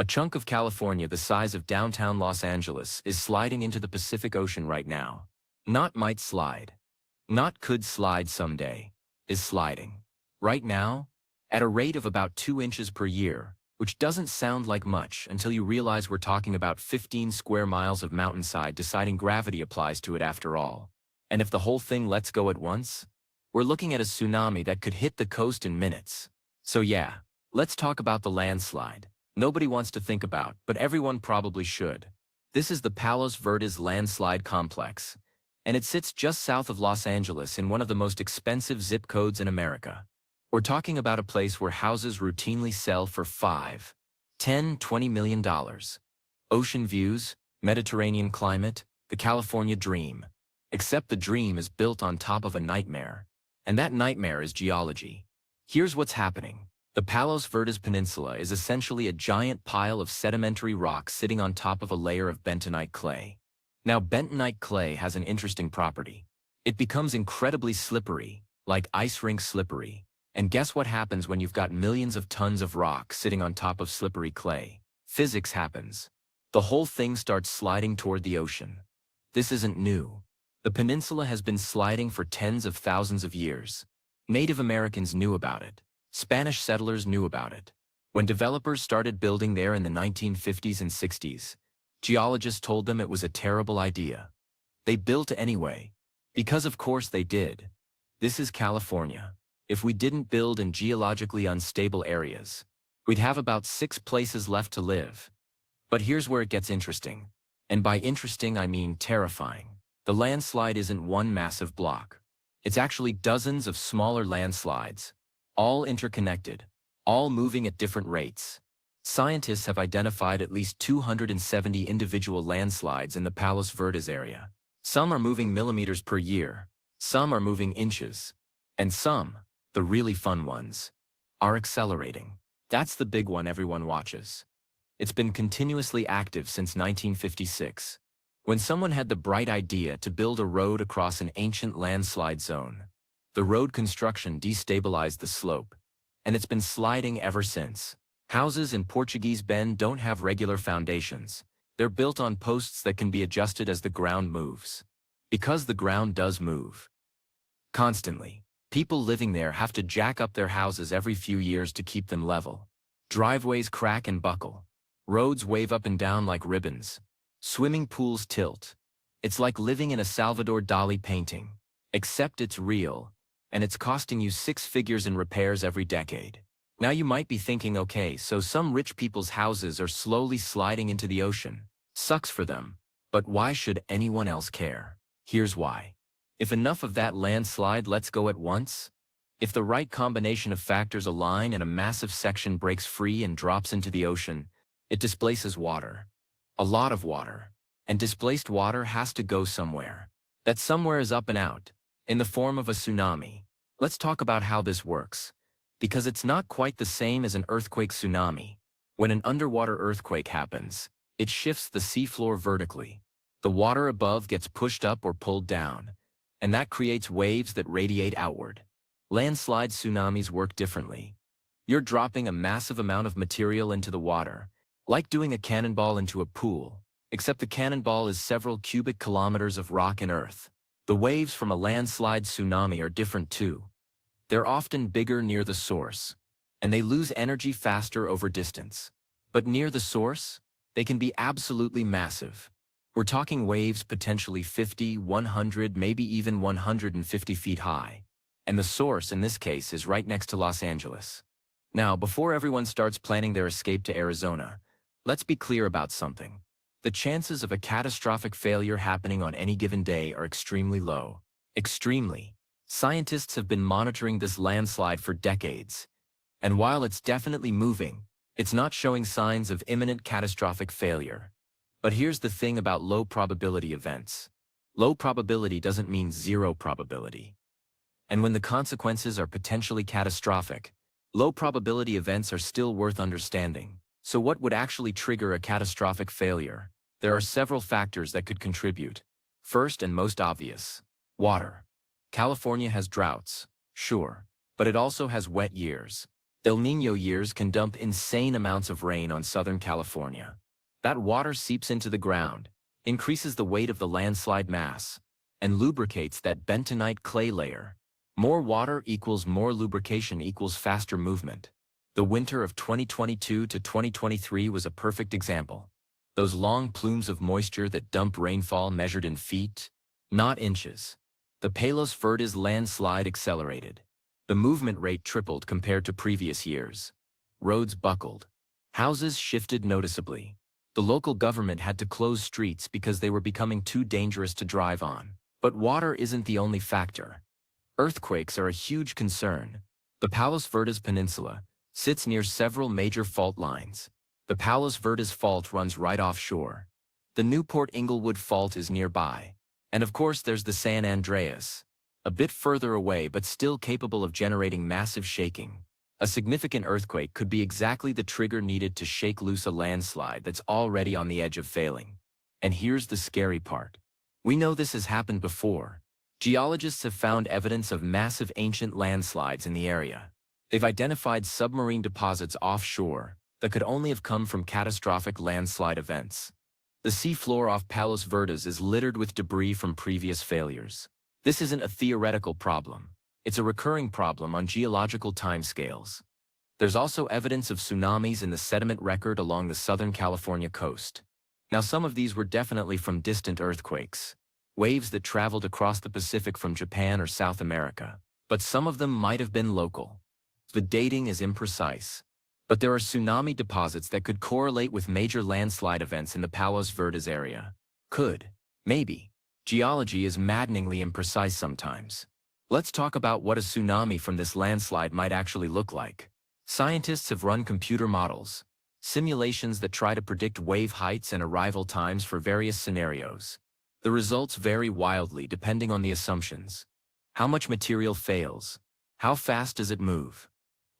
A chunk of California the size of downtown Los Angeles is sliding into the Pacific Ocean right now. Not might slide. Not could slide someday. Is sliding. Right now? At a rate of about 2 inches per year, which doesn't sound like much until you realize we're talking about 15 square miles of mountainside deciding gravity applies to it after all. And if the whole thing lets go at once, we're looking at a tsunami that could hit the coast in minutes. So yeah, let's talk about the landslide. Nobody wants to think about, but everyone probably should. This is the Palos Verdes landslide complex, and it sits just south of Los Angeles in one of the most expensive zip codes in America. We're talking about a place where houses routinely sell for $5, $10, $20 million. Ocean views, Mediterranean climate, the California dream. Except the dream is built on top of a nightmare. And that nightmare is geology. Here's what's happening. The Palos Verdes Peninsula is essentially a giant pile of sedimentary rock sitting on top of a layer of bentonite clay. Now, bentonite clay has an interesting property. It becomes incredibly slippery, like ice rink slippery. And guess what happens when you've got millions of tons of rock sitting on top of slippery clay? Physics happens. The whole thing starts sliding toward the ocean. This isn't new. The peninsula has been sliding for tens of thousands of years. Native Americans knew about it. Spanish settlers knew about it. When developers started building there in the 1950s and 60s, geologists told them it was a terrible idea. They built anyway. Because of course they did. This is California. If we didn't build in geologically unstable areas, we'd have about 6 places left to live. But here's where it gets interesting. And by interesting I mean terrifying. The landslide isn't one massive block. It's actually dozens of smaller landslides, all interconnected, all moving at different rates. Scientists have identified at least 270 individual landslides in the Palos Verdes area. Some are moving millimeters per year, some are moving inches, and some, the really fun ones, are accelerating. That's the big one everyone watches. It's been continuously active since 1956, when someone had the bright idea to build a road across an ancient landslide zone. The road construction destabilized the slope, and it's been sliding ever since. Houses in Portuguese Bend don't have regular foundations. They're built on posts that can be adjusted as the ground moves. Because the ground does move constantly, people living there have to jack up their houses every few years to keep them level. Driveways crack and buckle. Roads wave up and down like ribbons. Swimming pools tilt. It's like living in a Salvador Dali painting. Except it's real, and it's costing you 6 figures in repairs every decade. Now you might be thinking, okay, so some rich people's houses are slowly sliding into the ocean. Sucks for them. But why should anyone else care? Here's why. If enough of that landslide lets go at once, if the right combination of factors align and a massive section breaks free and drops into the ocean, it displaces water. A lot of water. And displaced water has to go somewhere. That somewhere is up and out, in the form of a tsunami. Let's talk about how this works. Because it's not quite the same as an earthquake tsunami. When an underwater earthquake happens, it shifts the seafloor vertically. The water above gets pushed up or pulled down, and that creates waves that radiate outward. Landslide tsunamis work differently. You're dropping a massive amount of material into the water, like doing a cannonball into a pool, except the cannonball is several cubic kilometers of rock and earth. The waves from a landslide tsunami are different too. They're often bigger near the source, and they lose energy faster over distance. But near the source, they can be absolutely massive. We're talking waves potentially 50, 100, maybe even 150 feet high. And the source in this case is right next to Los Angeles. Now, before everyone starts planning their escape to Arizona, let's be clear about something. The chances of a catastrophic failure happening on any given day are extremely low. Extremely. Scientists have been monitoring this landslide for decades. And while it's definitely moving, it's not showing signs of imminent catastrophic failure. But here's the thing about low probability events. Low probability doesn't mean zero probability. And when the consequences are potentially catastrophic, low probability events are still worth understanding. So what would actually trigger a catastrophic failure? There are several factors that could contribute. First and most obvious, water. California has droughts, sure, but it also has wet years. El Niño years can dump insane amounts of rain on Southern California. That water seeps into the ground, increases the weight of the landslide mass, and lubricates that bentonite clay layer. More water equals more lubrication equals faster movement. The winter of 2022 to 2023 was a perfect example. Those long plumes of moisture that dump rainfall measured in feet, not inches. The Palos Verdes landslide accelerated. The movement rate tripled compared to previous years. Roads buckled. Houses shifted noticeably. The local government had to close streets because they were becoming too dangerous to drive on. But water isn't the only factor. Earthquakes are a huge concern. The Palos Verdes Peninsula sits near several major fault lines. The Palos Verdes Fault runs right offshore. The Newport Inglewood Fault is nearby. And of course there's the San Andreas, a bit further away but still capable of generating massive shaking. A significant earthquake could be exactly the trigger needed to shake loose a landslide that's already on the edge of failing. And here's the scary part. We know this has happened before. Geologists have found evidence of massive ancient landslides in the area. They've identified submarine deposits offshore that could only have come from catastrophic landslide events. The seafloor off Palos Verdes is littered with debris from previous failures. This isn't a theoretical problem. It's a recurring problem on geological timescales. There's also evidence of tsunamis in the sediment record along the Southern California coast. Now, some of these were definitely from distant earthquakes, waves that traveled across the Pacific from Japan or South America. But some of them might have been local. The dating is imprecise. But there are tsunami deposits that could correlate with major landslide events in the Palos Verdes area. Could. Maybe. Geology is maddeningly imprecise sometimes. Let's talk about what a tsunami from this landslide might actually look like. Scientists have run computer models, simulations that try to predict wave heights and arrival times for various scenarios. The results vary wildly depending on the assumptions. How much material fails? How fast does it move?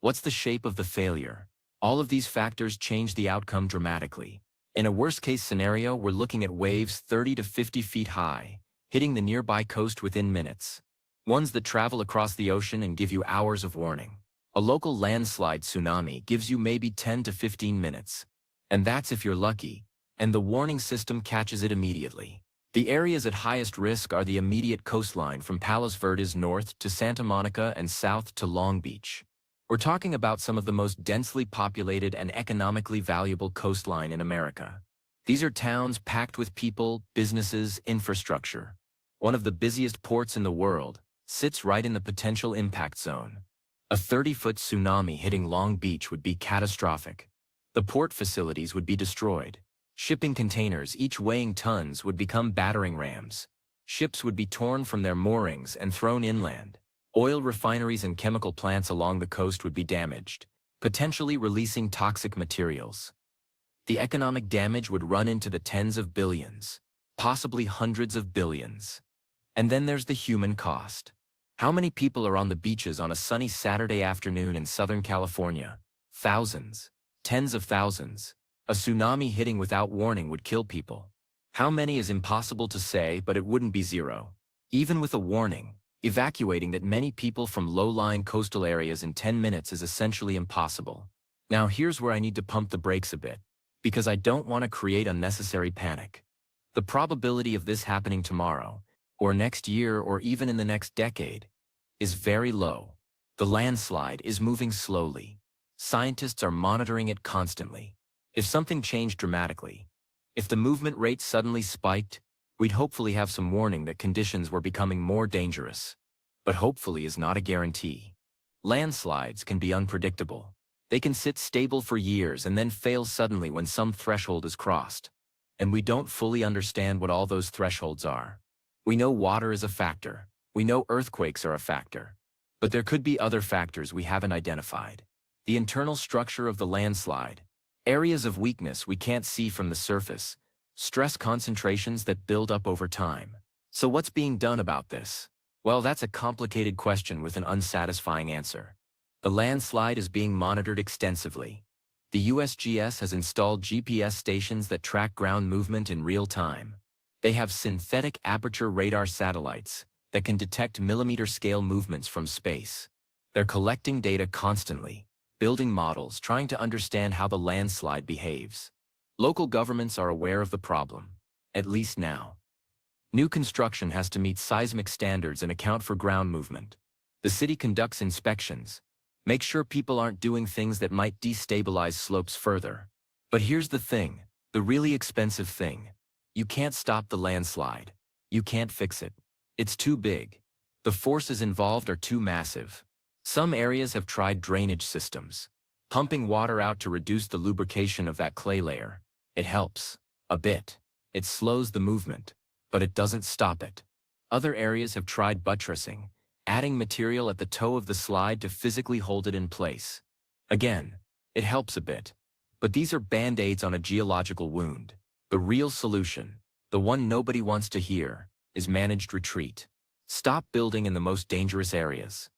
What's the shape of the failure? All of these factors change the outcome dramatically. In a worst-case scenario, we're looking at waves 30 to 50 feet high, hitting the nearby coast within minutes. Ones that travel across the ocean and give you hours of warning. A local landslide tsunami gives you maybe 10 to 15 minutes. And that's if you're lucky, and the warning system catches it immediately. The areas at highest risk are the immediate coastline from Palos Verdes north to Santa Monica and south to Long Beach. We're talking about some of the most densely populated and economically valuable coastline in America. These are towns packed with people, businesses, infrastructure. One of the busiest ports in the world sits right in the potential impact zone. A 30-foot tsunami hitting Long Beach would be catastrophic. The port facilities would be destroyed. Shipping containers, each weighing tons, would become battering rams. Ships would be torn from their moorings and thrown inland. Oil refineries and chemical plants along the coast would be damaged, potentially releasing toxic materials. The economic damage would run into the tens of billions, possibly hundreds of billions. And then there's the human cost. How many people are on the beaches on a sunny Saturday afternoon in Southern California? Thousands. Tens of thousands. A tsunami hitting without warning would kill people. How many is impossible to say, but it wouldn't be zero. Even with a warning, evacuating that many people from low-lying coastal areas in 10 minutes is essentially impossible. Now here's where I need to pump the brakes a bit, because I don't want to create unnecessary panic. The probability of this happening tomorrow, or next year, or even in the next decade, is very low. The landslide is moving slowly. Scientists are monitoring it constantly. If something changed dramatically, if the movement rate suddenly spiked, we'd hopefully have some warning that conditions were becoming more dangerous. But hopefully is not a guarantee. Landslides can be unpredictable. They can sit stable for years and then fail suddenly when some threshold is crossed. And we don't fully understand what all those thresholds are. We know water is a factor. We know earthquakes are a factor. But there could be other factors we haven't identified. The internal structure of the landslide, areas of weakness we can't see from the surface, stress concentrations that build up over time. So what's being done about this? Well, that's a complicated question with an unsatisfying answer. The landslide is being monitored extensively. The USGS has installed GPS stations that track ground movement in real time. They have synthetic aperture radar satellites that can detect millimeter-scale movements from space. They're collecting data constantly, building models trying to understand how the landslide behaves. Local governments are aware of the problem, at least now. New construction has to meet seismic standards and account for ground movement. The city conducts inspections, makes sure people aren't doing things that might destabilize slopes further. But here's the thing, the really expensive thing. You can't stop the landslide. You can't fix it. It's too big. The forces involved are too massive. Some areas have tried drainage systems, pumping water out to reduce the lubrication of that clay layer. It helps. A bit. It slows the movement, but it doesn't stop it. Other areas have tried buttressing, adding material at the toe of the slide to physically hold it in place. Again, it helps a bit, but these are band-aids on a geological wound. The real solution, the one nobody wants to hear, is managed retreat. Stop building in the most dangerous areas.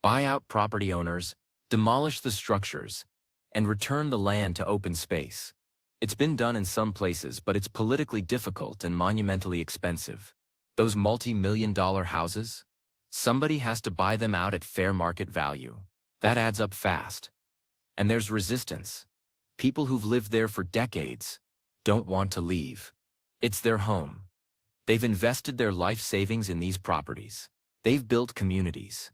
Buy out property owners, demolish the structures, and return the land to open space. It's been done in some places, but it's politically difficult and monumentally expensive. Those multi-million-dollar houses? Somebody has to buy them out at fair market value. That adds up fast. And there's resistance. People who've lived there for decades don't want to leave. It's their home. They've invested their life savings in these properties. They've built communities.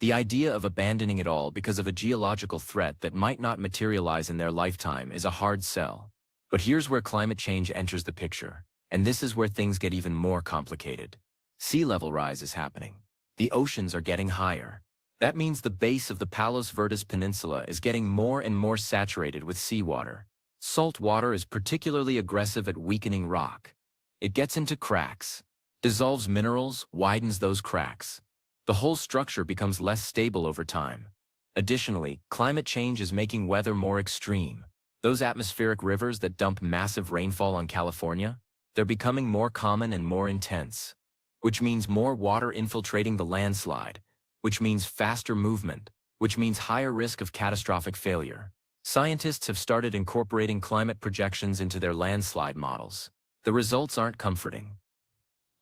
The idea of abandoning it all because of a geological threat that might not materialize in their lifetime is a hard sell. But here's where climate change enters the picture, and this is where things get even more complicated. Sea level rise is happening. The oceans are getting higher. That means the base of the Palos Verdes Peninsula is getting more and more saturated with seawater. Salt water is particularly aggressive at weakening rock. It gets into cracks, dissolves minerals, widens those cracks. The whole structure becomes less stable over time. Additionally, climate change is making weather more extreme. Those atmospheric rivers that dump massive rainfall on California, they're becoming more common and more intense, which means more water infiltrating the landslide, which means faster movement, which means higher risk of catastrophic failure. Scientists have started incorporating climate projections into their landslide models. The results aren't comforting.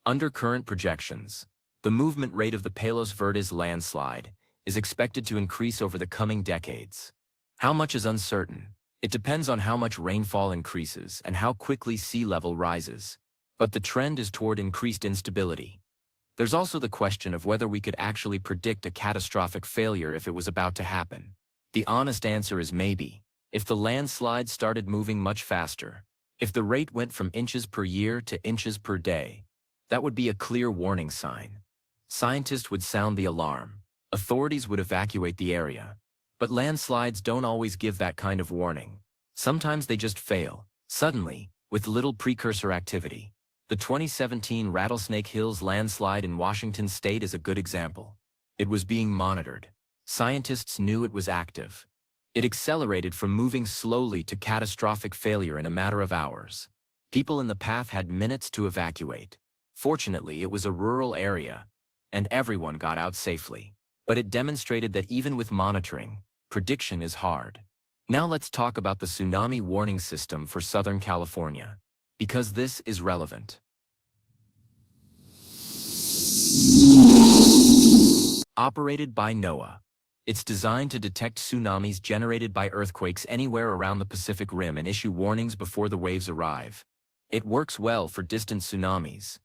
Under current projections, the movement rate of the Palos Verdes landslide is expected to increase over the coming decades. How much is uncertain? It depends on how much rainfall increases and how quickly sea level rises. But the trend is toward increased instability. There's also the question of whether we could actually predict a catastrophic failure if it was about to happen. The honest answer is maybe. If the landslide started moving much faster, if the rate went from inches per year to inches per day, that would be a clear warning sign. Scientists would sound the alarm. Authorities would evacuate the area. But landslides don't always give that kind of warning. Sometimes they just fail, suddenly, with little precursor activity. The 2017 Rattlesnake Hills landslide in Washington state is a good example. It was being monitored. Scientists knew it was active. It accelerated from moving slowly to catastrophic failure in a matter of hours. People in the path had minutes to evacuate. Fortunately, it was a rural area, and everyone got out safely. But it demonstrated that even with monitoring, prediction is hard. Now let's talk about the tsunami warning system for Southern California, because this is relevant. Operated by NOAA. It's designed to detect tsunamis generated by earthquakes anywhere around the Pacific Rim and issue warnings before the waves arrive. It works well for distant tsunamis.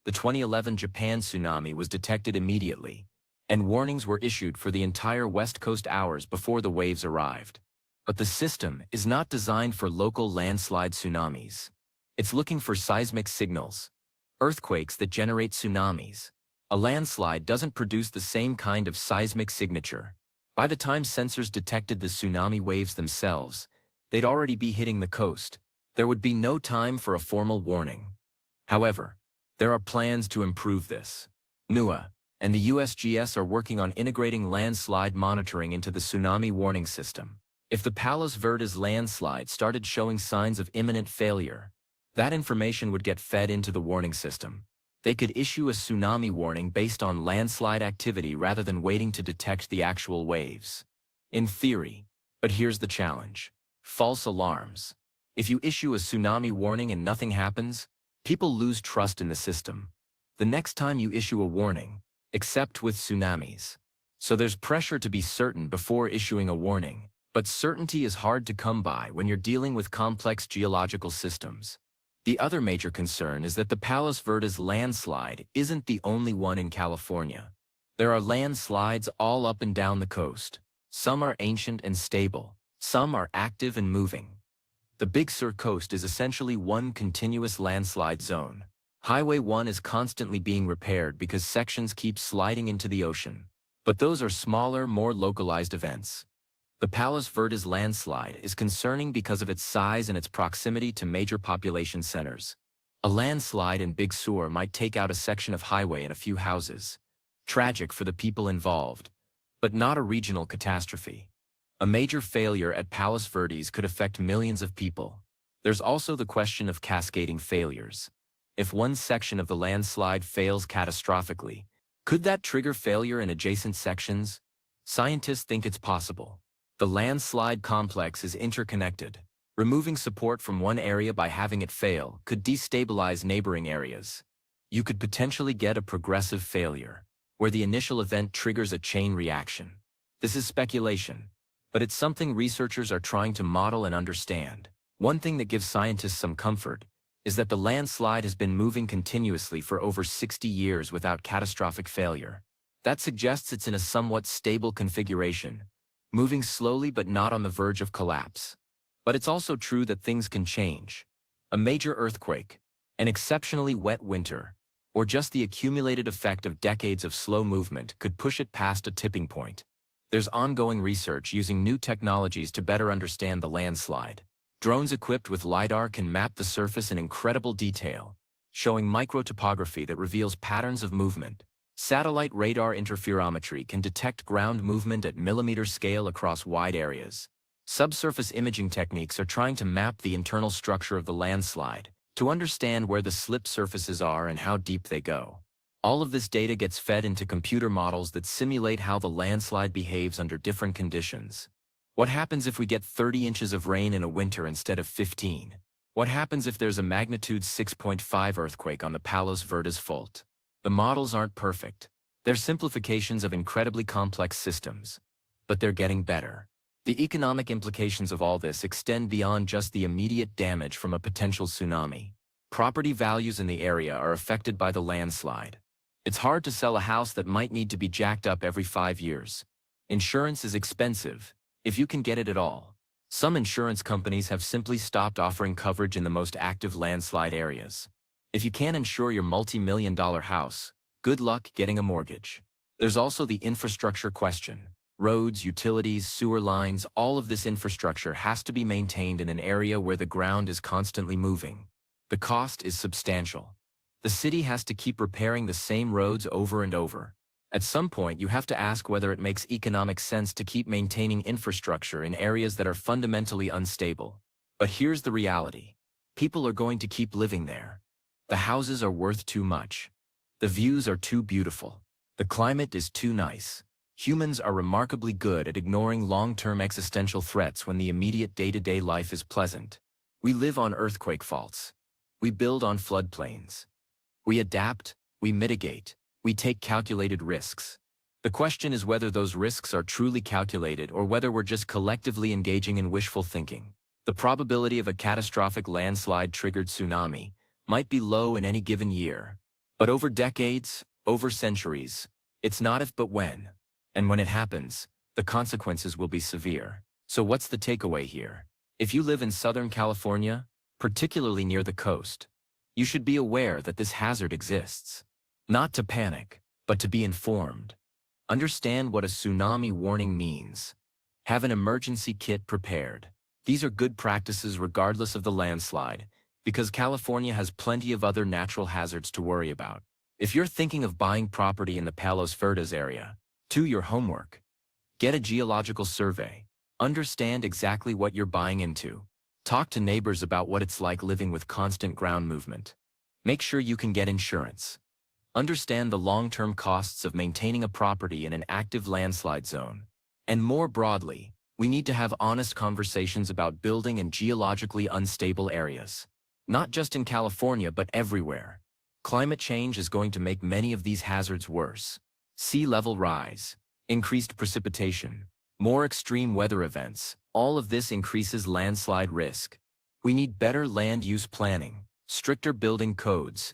The 2011 Japan tsunami was detected immediately, and warnings were issued for the entire West Coast hours before the waves arrived. But the system is not designed for local landslide tsunamis. It's looking for seismic signals, earthquakes that generate tsunamis. A landslide doesn't produce the same kind of seismic signature. By the time sensors detected the tsunami waves themselves, they'd already be hitting the coast. There would be no time for a formal warning. However, there are plans to improve this. NOAA and the USGS are working on integrating landslide monitoring into the tsunami warning system. If the Palos Verdes landslide started showing signs of imminent failure, that information would get fed into the warning system. They could issue a tsunami warning based on landslide activity rather than waiting to detect the actual waves. In theory, but here's the challenge. False alarms. If you issue a tsunami warning and nothing happens, people lose trust in the system. The next time you issue a warning, except with tsunamis. So there's pressure to be certain before issuing a warning, But certainty is hard to come by when you're dealing with complex geological systems. The other major concern is that the Palos Verdes landslide isn't the only one in California. There are landslides all up and down the coast. Some are ancient and stable. Some are active and moving. The Big Sur coast is essentially one continuous landslide zone. Highway 1 is constantly being repaired because sections keep sliding into the ocean. But those are smaller, more localized events. The Palos Verdes landslide is concerning because of its size and its proximity to major population centers. A landslide in Big Sur might take out a section of highway and a few houses. Tragic for the people involved, but not a regional catastrophe. A major failure at Palos Verdes could affect millions of people. There's also the question of cascading failures. If one section of the landslide fails catastrophically, could that trigger failure in adjacent sections? Scientists think it's possible. The landslide complex is interconnected. Removing support from one area by having it fail could destabilize neighboring areas. You could potentially get a progressive failure, where the initial event triggers a chain reaction. This is speculation, but it's something researchers are trying to model and understand. One thing that gives scientists some comfort is that the landslide has been moving continuously for over 60 years without catastrophic failure. That suggests it's in a somewhat stable configuration, moving slowly but not on the verge of collapse. But it's also true that things can change. A major earthquake, an exceptionally wet winter, or just the accumulated effect of decades of slow movement could push it past a tipping point. There's ongoing research using new technologies to better understand the landslide. Drones equipped with LiDAR can map the surface in incredible detail, showing microtopography that reveals patterns of movement. Satellite radar interferometry can detect ground movement at millimeter scale across wide areas. Subsurface imaging techniques are trying to map the internal structure of the landslide to understand where the slip surfaces are and how deep they go. All of this data gets fed into computer models that simulate how the landslide behaves under different conditions. What happens if we get 30 inches of rain in a winter instead of 15? What happens if there's a magnitude 6.5 earthquake on the Palos Verdes fault? The models aren't perfect. They're simplifications of incredibly complex systems. But they're getting better. The economic implications of all this extend beyond just the immediate damage from a potential tsunami. Property values in the area are affected by the landslide. It's hard to sell a house that might need to be jacked up every 5 years. Insurance is expensive, if you can get it at all. Some insurance companies have simply stopped offering coverage in the most active landslide areas. If you can't insure your multi-million-dollar house, good luck getting a mortgage. There's also the infrastructure question. Roads, utilities, sewer lines, all of this infrastructure has to be maintained in an area where the ground is constantly moving. The cost is substantial. The city has to keep repairing the same roads over and over. At some point, you have to ask whether it makes economic sense to keep maintaining infrastructure in areas that are fundamentally unstable. But here's the reality. People are going to keep living there. The houses are worth too much. The views are too beautiful. The climate is too nice. Humans are remarkably good at ignoring long-term existential threats when the immediate day-to-day life is pleasant. We live on earthquake faults. We build on floodplains. We adapt, we mitigate, we take calculated risks. The question is whether those risks are truly calculated or whether we're just collectively engaging in wishful thinking. The probability of a catastrophic landslide-triggered tsunami might be low in any given year. But over decades, over centuries, it's not if but when. And when it happens, the consequences will be severe. So what's the takeaway here? If you live in Southern California, particularly near the coast, you should be aware that this hazard exists. Not to panic, but to be informed. Understand what a tsunami warning means. Have an emergency kit prepared. These are good practices regardless of the landslide, because California has plenty of other natural hazards to worry about. If you're thinking of buying property in the Palos Verdes area, do your homework. Get a geological survey. Understand exactly what you're buying into. Talk to neighbors about what it's like living with constant ground movement. Make sure you can get insurance. Understand the long-term costs of maintaining a property in an active landslide zone. And more broadly, we need to have honest conversations about building in geologically unstable areas. Not just in California, but everywhere. Climate change is going to make many of these hazards worse. Sea level rise, increased precipitation, more extreme weather events, all of this increases landslide risk. We need better land use planning, stricter building codes,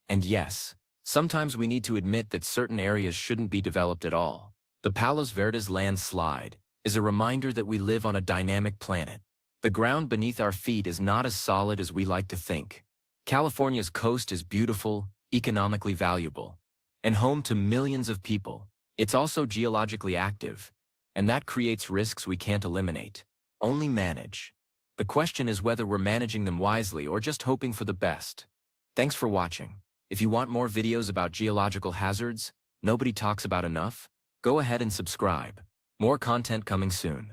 and yes, sometimes we need to admit that certain areas shouldn't be developed at all. The Palos Verdes landslide is a reminder that we live on a dynamic planet. The ground beneath our feet is not as solid as we like to think. California's coast is beautiful, economically valuable, and home to millions of people. It's also geologically active, and that creates risks we can't eliminate, only manage. The question is whether we're managing them wisely or just hoping for the best. Thanks for watching. If you want more videos about geological hazards nobody talks about enough, go ahead and subscribe. More content coming soon.